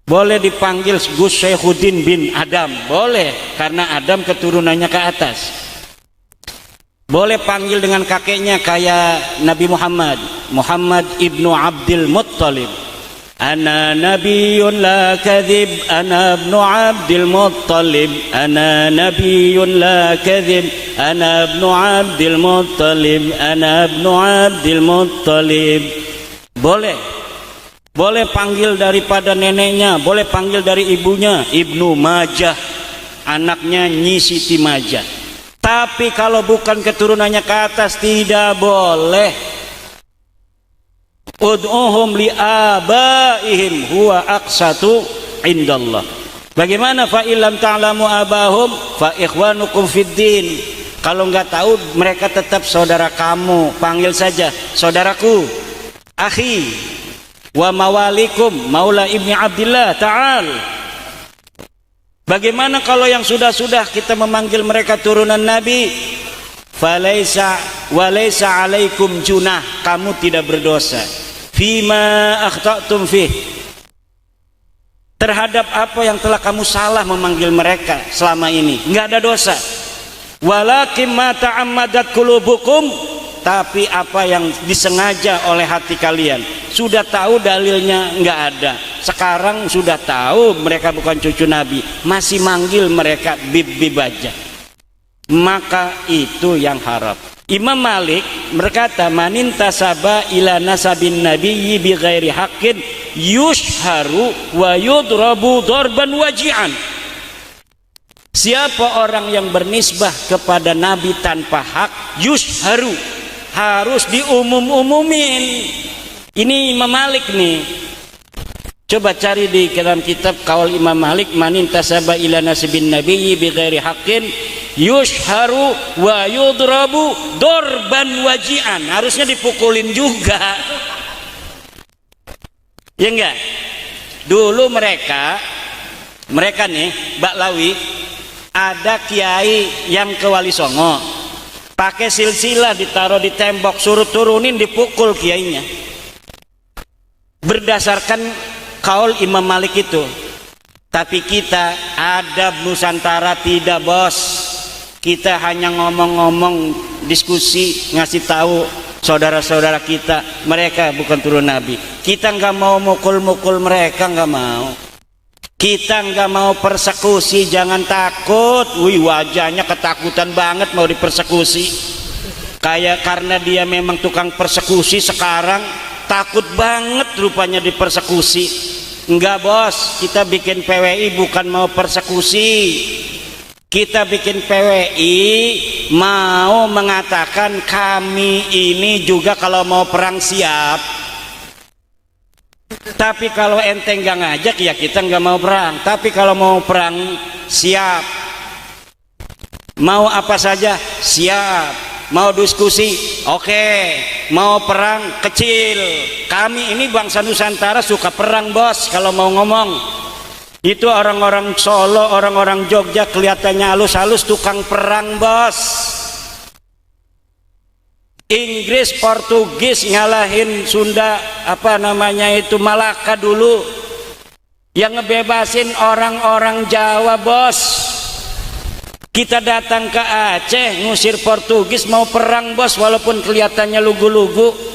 Boleh dipanggil Gus Sayyiduddin bin Adam, boleh, karena Adam keturunannya ke atas. Boleh panggil dengan kakeknya kayak Nabi Muhammad ibnu Abdul Muttalib. Ana nabiyyun la kadhib, ana ibnu Abdul Muttalib. Ana nabiyyun la kadhib, ana ibnu Abdul Muttalib. Ana ibnu Abdul Muttalib. Boleh. Boleh panggil daripada neneknya, boleh panggil dari ibunya, Ibnu Majah, anaknya Nyi Siti Majah. Tapi kalau bukan keturunannya ke atas tidak boleh. Ud'uhum li abaihim huwa aqsatu indallah. Bagaimana fa illam ta'lamu abahum fa ikhwanukum fiddin. Kalau nggak tahu mereka tetap saudara kamu, panggil saja saudaraku, akhi. Wa mawalikum maula ibni Abdillah ta'al. Bagaimana kalau yang sudah-sudah kita memanggil mereka turunan Nabi? Falaisa walaisa alaikum junah, kamu tidak berdosa. Fima akhta'tum fih, terhadap apa yang telah kamu salah memanggil mereka selama ini, nggak ada dosa. Walakin ma ta'ammadat qulubukum, tapi apa yang disengaja oleh hati kalian. Sudah tahu dalilnya nggak ada, sekarang sudah tahu mereka bukan cucu Nabi, masih manggil mereka bib-bib aja, maka itu yang haram. Imam Malik berkata, manin tasaba ila nasabin nabiyyi bi ghairi haqqin yushharu wa yudrabu darban waji'an. Siapa orang yang bernisbah kepada nabi tanpa hak, yushharu, harus diumum-umumin. Ini Imam Malik nih. Coba cari di dalam kitab Qaul Imam Malik, manin tasaba ila nasabin nabiyyi bi ghairi haqqin yushharu wa yudrabu dorban wajian, harusnya dipukulin juga. Ya enggak? Dulu mereka nih Baklawi, ada kiai yang ke Wali Songo pakai silsilah ditaruh di tembok, suruh turunin, dipukul kiainya. Berdasarkan kaul Imam Malik itu. Tapi kita adab Nusantara tidak, bos. Kita hanya ngomong-ngomong, diskusi, ngasih tahu saudara-saudara kita mereka bukan turun Nabi. Kita nggak mau mukul-mukul mereka, nggak mau. Kita nggak mau persekusi, jangan takut. Wih, wajahnya ketakutan banget mau dipersekusi. Kayak karena dia memang tukang persekusi, sekarang takut banget rupanya dipersekusi. Enggak, bos, kita bikin PWI bukan mau persekusi. Kita bikin PWI mau mengatakan kami ini juga kalau mau perang siap. Tapi kalau ente nggak ngajak ya kita nggak mau perang. Tapi kalau mau perang siap. Mau apa saja siap. Mau diskusi oke. Mau perang kecil. Kami ini bangsa Nusantara suka perang, bos. Kalau mau ngomong itu orang-orang Solo, orang-orang Jogja kelihatannya halus-halus, tukang perang, bos. Inggris, Portugis ngalahin Sunda, apa namanya itu, Malaka dulu, yang ngebebasin orang-orang Jawa, bos. Kita datang ke Aceh ngusir Portugis, mau perang, bos, walaupun kelihatannya lugu-lugu.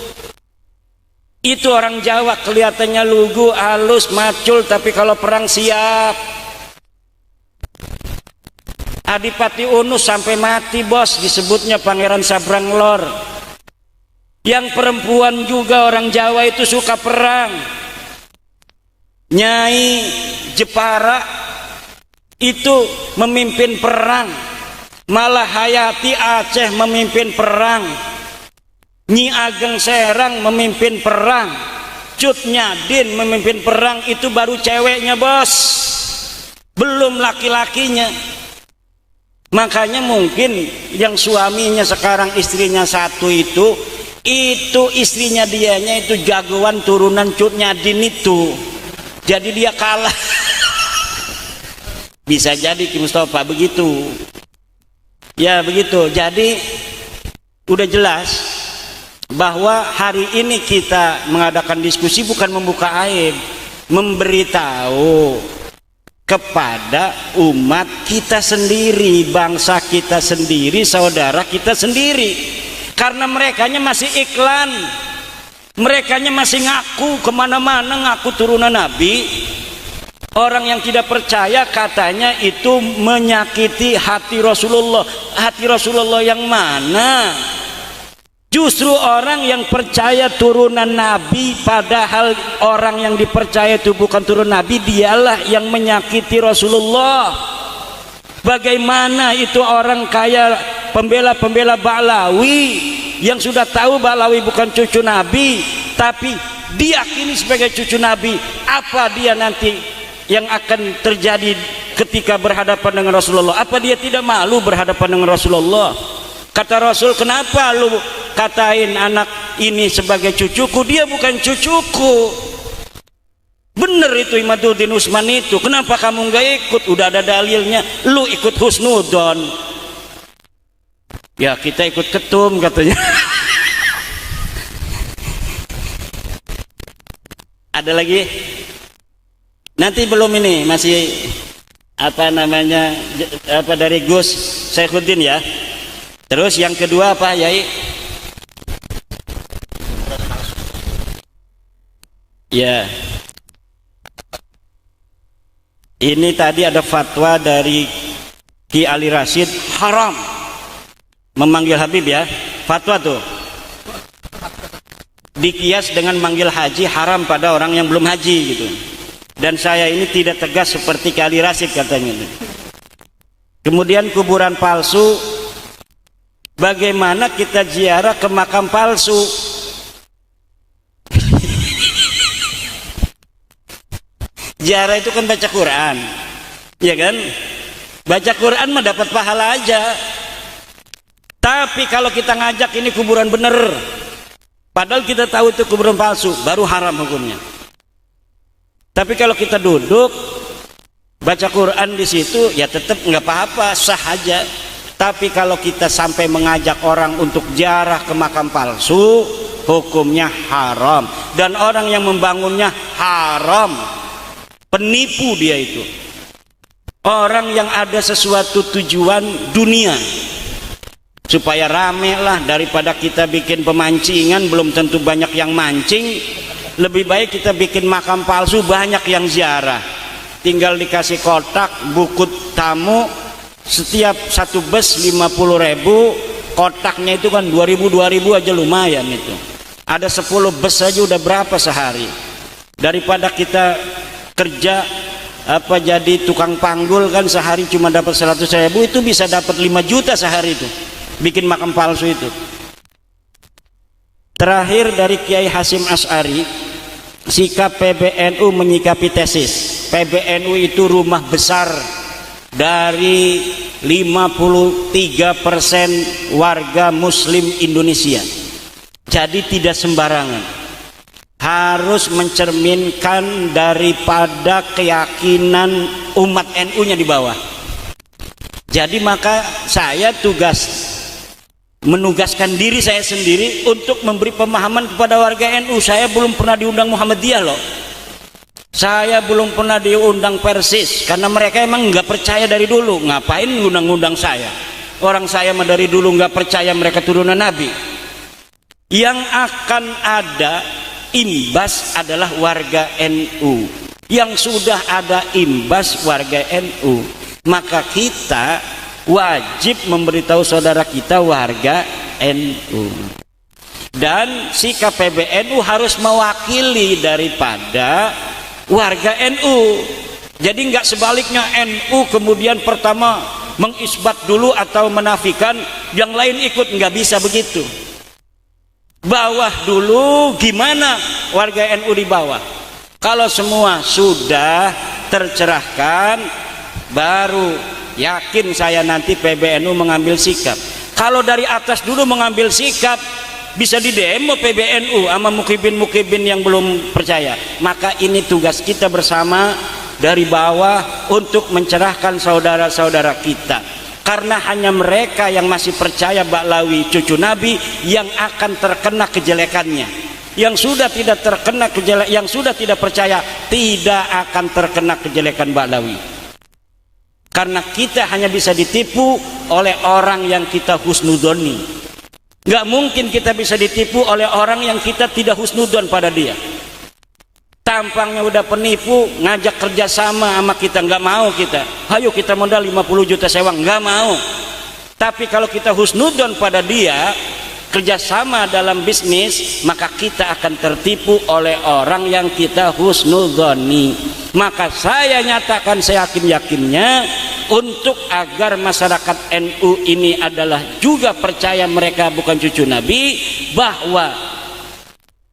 Itu orang Jawa kelihatannya lugu, halus, macul, tapi kalau perang siap. Adipati Unus sampai mati, bos, disebutnya Pangeran Sabranglor. Yang perempuan juga orang Jawa itu suka perang. Nyai Jepara itu memimpin perang. Malah Hayati Aceh memimpin perang. Nyi Ageng Serang memimpin perang, Cut Nyadin memimpin perang, itu baru ceweknya, bos, belum laki-lakinya. Makanya mungkin yang suaminya sekarang istrinya satu itu istrinya dianya itu jagoan turunan Cut Nyadin itu, jadi dia kalah. Bisa jadi Ki Mustafa begitu. Ya begitu. Jadi udah jelas bahwa hari ini kita mengadakan diskusi bukan membuka aib, memberitahu kepada umat kita sendiri, bangsa kita sendiri, saudara kita sendiri. Karena merekanya masih iklan, merekanya masih ngaku kemana-mana, ngaku turunan Nabi. Orang yang tidak percaya katanya itu menyakiti hati Rasulullah. Hati Rasulullah yang mana? Justru orang yang percaya turunan Nabi, padahal orang yang dipercaya itu bukan turun Nabi, dialah yang menyakiti Rasulullah. Bagaimana itu orang kaya pembela-pembela Ba'lawi yang sudah tahu Ba'lawi bukan cucu Nabi, tapi diyakini sebagai cucu Nabi. Apa dia nanti yang akan terjadi ketika berhadapan dengan Rasulullah? Apa dia tidak malu berhadapan dengan Rasulullah? Kata Rasul, kenapa lu katain anak ini sebagai cucuku? Dia bukan cucuku. Bener itu Imaduddin Usman itu. Kenapa kamu nggak ikut? Udah ada dalilnya. Lu ikut husnudon. Ya kita ikut ketum katanya. Ada lagi? Nanti belum ini, masih apa namanya, apa dari Gus Saifuddin ya. Terus yang kedua apa, Yai? Ya. Ini tadi ada fatwa dari Ki Ali Rasyid, haram memanggil Habib ya. Fatwa tuh. Dikias dengan manggil haji haram pada orang yang belum haji gitu. Dan saya ini tidak tegas seperti Ki Ali Rasyid katanya. Kemudian kuburan palsu, bagaimana kita ziarah ke makam palsu? Ziarah itu kan baca Quran, ya kan? Baca Quran mah dapat pahala aja. Tapi kalau kita ngajak ini kuburan bener, padahal kita tahu itu kuburan palsu, baru haram hukumnya. Tapi kalau kita duduk baca Quran di situ, ya tetap nggak apa-apa, sah aja. Tapi kalau kita sampai mengajak orang untuk ziarah ke makam palsu, hukumnya haram. Dan orang yang membangunnya haram, penipu dia itu. Orang yang ada sesuatu tujuan dunia, supaya rame lah, daripada kita bikin pemancingan belum tentu banyak yang mancing. Lebih baik kita bikin makam palsu, banyak yang ziarah. Tinggal dikasih kotak bukut tamu, setiap satu bus 50.000, kotaknya itu kan 2.000 aja lumayan itu. Ada 10 bus saja udah berapa sehari. Daripada kita kerja apa jadi tukang panggul kan sehari cuma dapat 100.000, itu bisa dapat 5 juta sehari itu bikin makam palsu itu. Terakhir dari Kiai Hasyim Asy'ari, sikap PBNU menyikapi tesis. PBNU itu rumah besar dari 53% warga muslim Indonesia. Jadi tidak sembarangan, harus mencerminkan daripada keyakinan umat NU-nya di bawah. Jadi maka saya menugaskan diri saya sendiri untuk memberi pemahaman kepada warga NU. Saya belum pernah diundang Muhammadiyah loh. Saya belum pernah diundang Persis, karena mereka emang nggak percaya dari dulu. Ngapain ngundang-ngundang saya? Orang saya mah dari dulu nggak percaya mereka turunan Nabi. Yang akan ada imbas adalah warga NU. Yang sudah ada imbas warga NU, maka kita wajib memberitahu saudara kita warga NU. Dan sikap PBNU harus mewakili daripada warga NU. Jadi nggak sebaliknya NU kemudian pertama mengisbat dulu atau menafikan, yang lain ikut, nggak bisa begitu. Bawah dulu, gimana warga NU di bawah? Kalau semua sudah tercerahkan, baru yakin saya nanti PBNU mengambil sikap. Kalau dari atas dulu mengambil sikap, bisa didemo PBNU sama mukibin-mukibin yang belum percaya. Maka ini tugas kita bersama dari bawah untuk mencerahkan saudara-saudara kita. Karena hanya mereka yang masih percaya Ba'lawi cucu Nabi yang akan terkena kejelekannya. Yang sudah tidak terkena kejelekan, yang sudah tidak percaya tidak akan terkena kejelekan Ba'lawi. Karena kita hanya bisa ditipu oleh orang yang kita husnudoni. Gak mungkin kita bisa ditipu oleh orang yang kita tidak husnudon pada dia. Tampangnya udah penipu, ngajak kerjasama sama kita, nggak mau kita. Ayo kita modal 50 juta sewa, nggak mau. Tapi kalau kita husnudon pada dia, kerjasama dalam bisnis, maka kita akan tertipu oleh orang yang kita husnudoni. Maka saya nyatakan seyakin-yakinnya, untuk agar masyarakat NU ini adalah juga percaya mereka bukan cucu Nabi, bahwa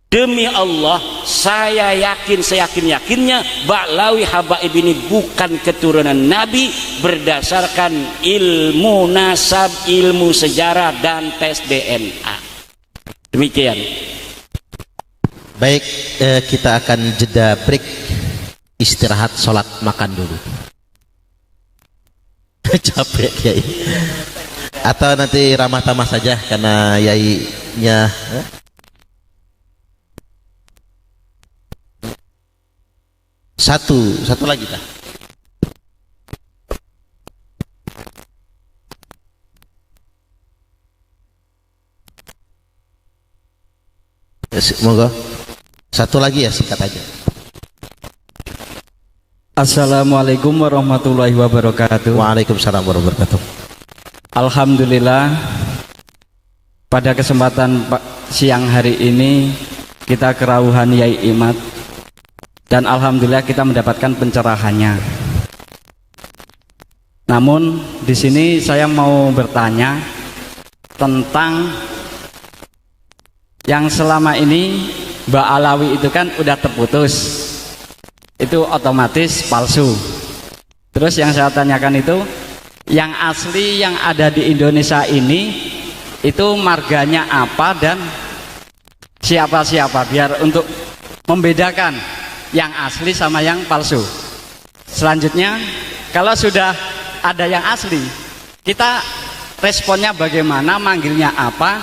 demi Allah saya yakin seyakin-yakinnya Ba'lawi Habaib ini bukan keturunan Nabi berdasarkan ilmu nasab, ilmu sejarah dan tes DNA. Demikian. Baik, kita akan jeda break, istirahat, sholat, makan dulu. Capek Yai. Atau nanti ramah tamah saja karena Yai-nya. Satu lagi dah. Semoga satu lagi ya, singkat aja. Assalamualaikum warahmatullahi wabarakatuh. Waalaikumsalam warahmatullahi wabarakatuh. Alhamdulillah, pada kesempatan siang hari ini kita kerawuhan Yai Imad dan alhamdulillah kita mendapatkan pencerahannya. Namun di sini saya mau bertanya tentang yang selama ini Mbak Alawi itu kan udah terputus, itu otomatis palsu. Terus yang saya tanyakan itu yang asli yang ada di Indonesia ini itu marganya apa dan siapa-siapa, biar untuk membedakan yang asli sama yang palsu. Selanjutnya, kalau sudah ada yang asli, kita responnya bagaimana, manggilnya apa,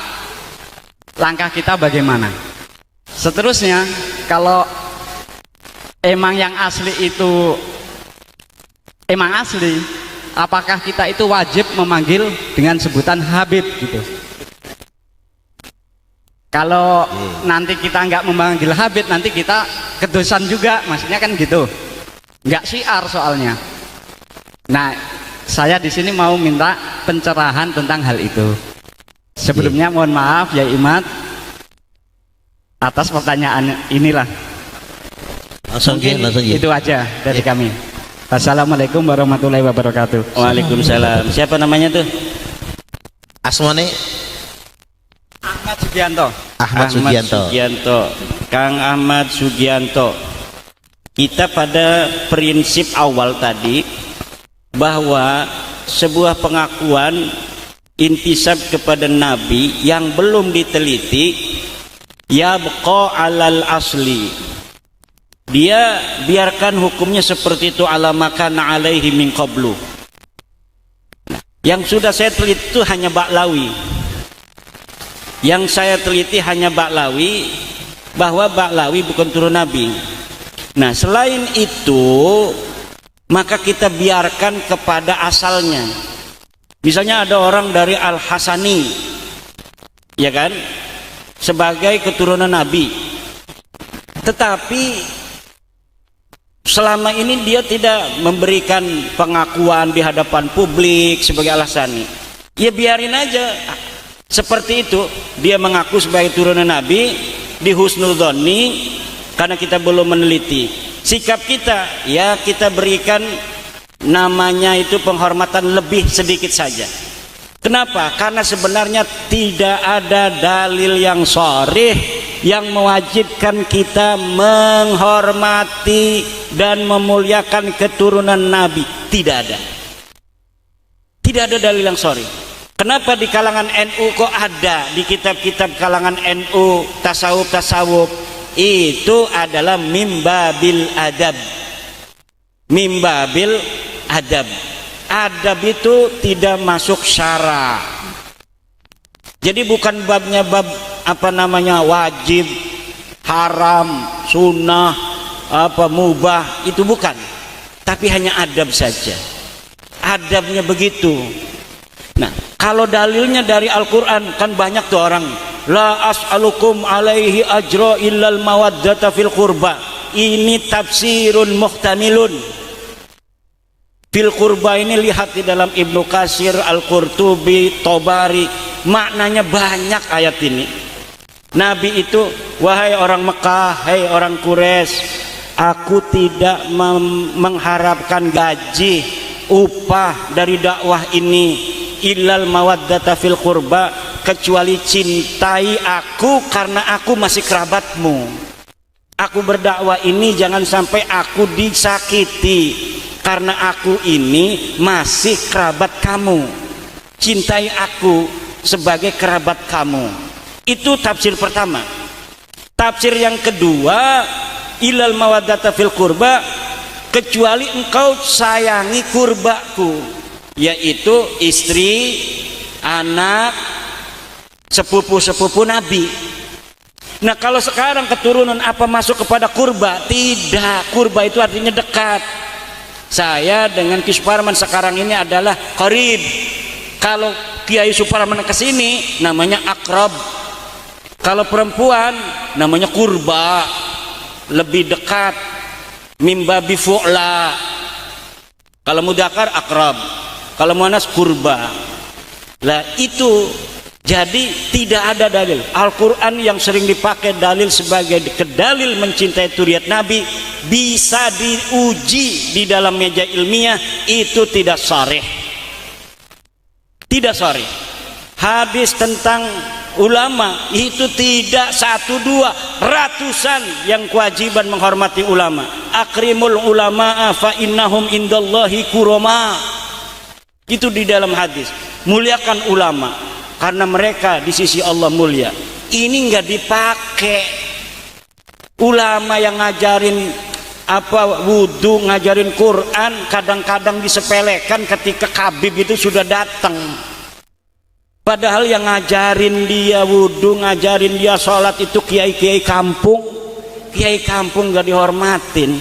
langkah kita bagaimana. Seterusnya, kalau emang yang asli itu emang asli, apakah kita itu wajib memanggil dengan sebutan Habib gitu? Kalau nanti kita nggak memanggil Habib, nanti kita kedosan juga, maksudnya kan gitu. Nggak syiar soalnya. Nah, saya di sini mau minta pencerahan tentang hal itu. Sebelumnya mohon maaf ya Imad atas pertanyaan inilah. Mungkin itu aja dari kami. Assalamualaikum warahmatullahi wabarakatuh. Waalaikumsalam. Siapa namanya tuh? Asmane Ahmad Sugianto. Ahmad Sugianto. Kang Ahmad Sugianto. Kita pada prinsip awal tadi bahwa sebuah pengakuan intisab kepada Nabi yang belum diteliti yabqa alal asli, dia biarkan hukumnya seperti itu, ala makana alaihi min qablu. Yang sudah saya teliti itu hanya Ba'lawi. Yang saya teliti hanya Ba'lawi, bahwa Ba'lawi bukan turun Nabi. Nah, selain itu maka kita biarkan kepada asalnya. Misalnya ada orang dari Al-Hasani, ya kan, sebagai keturunan Nabi, tetapi selama ini dia tidak memberikan pengakuan di hadapan publik sebagai Al-Hasani. Ya biarin aja seperti itu, dia mengaku sebagai turunan Nabi di husnudzonni karena kita belum meneliti. Sikap kita, ya kita berikan namanya itu penghormatan lebih sedikit saja. Kenapa? Karena sebenarnya tidak ada dalil yang sharih yang mewajibkan kita menghormati dan memuliakan keturunan Nabi. Tidak ada. Tidak ada dalil yang sharih. Kenapa di kalangan NU kok ada, di kitab-kitab kalangan NU tasawuf itu adalah mimbabil adab. Mimbabil adab. Adab itu tidak masuk syara. Jadi bukan babnya bab apa namanya wajib, haram, sunnah, apa mubah, itu bukan. Tapi hanya adab saja. Adabnya begitu. Nah, kalau dalilnya dari Al-Quran kan banyak tuh orang, la as'alukum alaihi ajra illal mawaddata fil qurba. Ini tafsirun muhtamilun. Fil qurba ini lihat di dalam Ibnu Katsir, Al-Qurtubi, Tobari, maknanya banyak ayat ini. Nabi itu, wahai orang Mekah, hai orang Quraisy, aku tidak mengharapkan gaji, upah dari dakwah ini, illal mawaddata fil qurba, kecuali cintai aku karena aku masih kerabatmu. Aku berdakwah ini jangan sampai aku disakiti, karena aku ini masih kerabat kamu. Cintai aku sebagai kerabat kamu. Itu tafsir pertama. Tafsir yang kedua, ilal mawaddata fil qurba, kecuali engkau sayangi kurbaku, yaitu istri, anak, sepupu-sepupu Nabi. Nah, kalau sekarang keturunan apa masuk kepada kurba? Tidak, kurba itu artinya dekat. Saya dengan Ki Suparman sekarang ini adalah qarib. Kalau Kiai Suparman kesini namanya akrab. Kalau perempuan namanya kurba, lebih dekat. Mimba bifu'la. Kalau mudakar akrab, kalau muannas kurba. Lah itu, jadi tidak ada dalil. Al-Quran yang sering dipakai dalil sebagai kedalil mencintai zuriat Nabi, bisa diuji di dalam meja ilmiah, itu tidak sharih. Tidak sharih. Hadis tentang ulama itu tidak satu dua, ratusan yang kewajiban menghormati ulama. Akrimul ulama'a fa innahum indallahi kurama. Itu di dalam hadis. Muliakan ulama karena mereka di sisi Allah mulia. Ini nggak dipakai. Ulama yang ngajarin apa wudu, ngajarin Quran, kadang-kadang disepelekan ketika Habib itu sudah datang. Padahal yang ngajarin dia wudu, ngajarin dia sholat itu kiai-kiai kampung. Kiai kampung nggak dihormatin.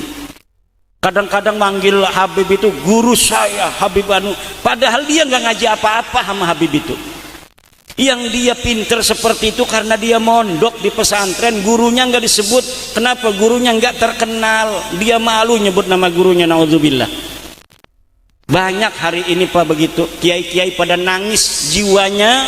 Kadang-kadang manggil Habib itu guru saya, Habib Anu. Padahal dia nggak ngaji apa-apa sama Habib itu. Yang dia pinter seperti itu karena dia mondok di pesantren, gurunya nggak disebut. Kenapa? Gurunya nggak terkenal. Dia malu nyebut nama gurunya, naudzubillah. Banyak hari ini Pak begitu, kiai-kiai pada nangis jiwanya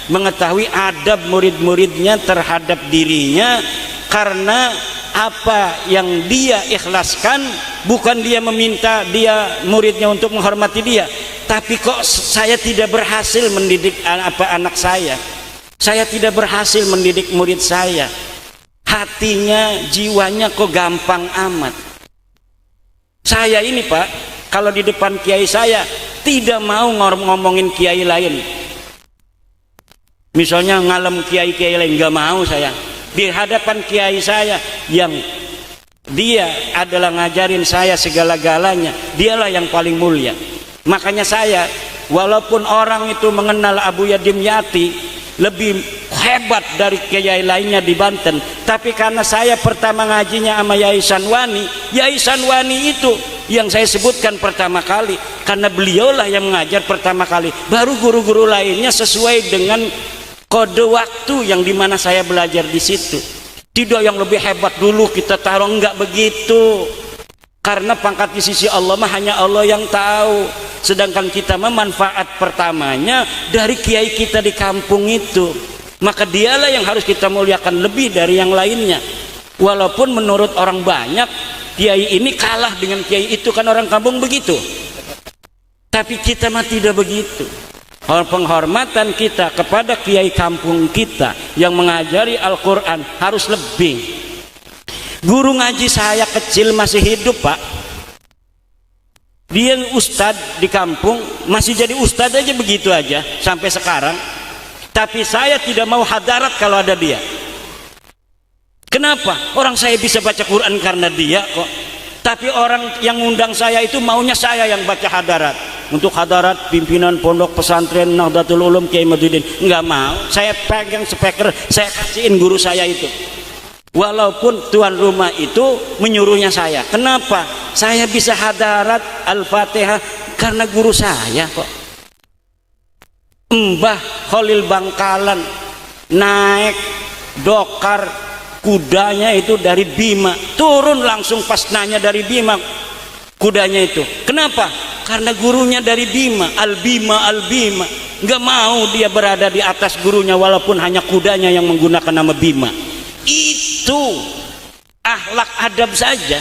mengetahui adab murid-muridnya terhadap dirinya, karena apa yang dia ikhlaskan bukan dia meminta dia muridnya untuk menghormati dia, tapi kok saya tidak berhasil mendidik anak saya tidak berhasil mendidik murid saya, hatinya jiwanya kok gampang amat. Saya ini Pak, kalau di depan kiai saya tidak mau ngomongin kiai lain, misalnya ngalem kiai-kiai lain, nggak mau saya. Di hadapan kiai saya yang dia adalah ngajarin saya segala-galanya, dialah yang paling mulia. Makanya saya, walaupun orang itu mengenal Abu Yadim Yati lebih hebat dari kiai lainnya di Banten, tapi karena saya pertama ngajinya sama Yai Sanwani itu yang saya sebutkan pertama kali, karena beliaulah yang mengajar pertama kali, baru guru-guru lainnya sesuai dengan kode waktu yang dimana saya belajar di situ. Tidak yang lebih hebat dulu kita taruh, enggak begitu, karena pangkat di sisi Allah mah hanya Allah yang tahu. Sedangkan kita memanfaat pertamanya dari kiai kita di kampung itu, maka dialah yang harus kita muliakan lebih dari yang lainnya. Walaupun menurut orang banyak kiai ini kalah dengan kiai itu, kan orang kampung begitu, tapi kita mah tidak begitu. Penghormatan kita kepada kiai kampung kita yang mengajari Al-Quran harus lebih. Guru ngaji saya kecil masih hidup Pak, dia ustadz di kampung, masih jadi ustadz aja begitu aja sampai sekarang. Tapi saya tidak mau hadarat kalau ada dia. Kenapa? Orang saya bisa baca Quran karena dia kok. Tapi orang yang ngundang saya itu maunya saya yang baca hadarat. Untuk hadarat pimpinan pondok pesantren Nahdlatul Ulum Kiai Maduddin, nggak mau. Saya pegang speaker, saya kasihin guru saya itu. Walaupun tuan rumah itu menyuruhnya saya. Kenapa? Saya bisa hadarat Al-Fatihah karena guru saya kok. Mbah Khalil Bangkalan naik dokar kudanya itu dari Bima, turun langsung pas nanya dari Bima kudanya itu. Kenapa? Karena gurunya dari Bima, Al-Bima. Nggak mau dia berada di atas gurunya walaupun hanya kudanya yang menggunakan nama Bima. Itu akhlak adab saja.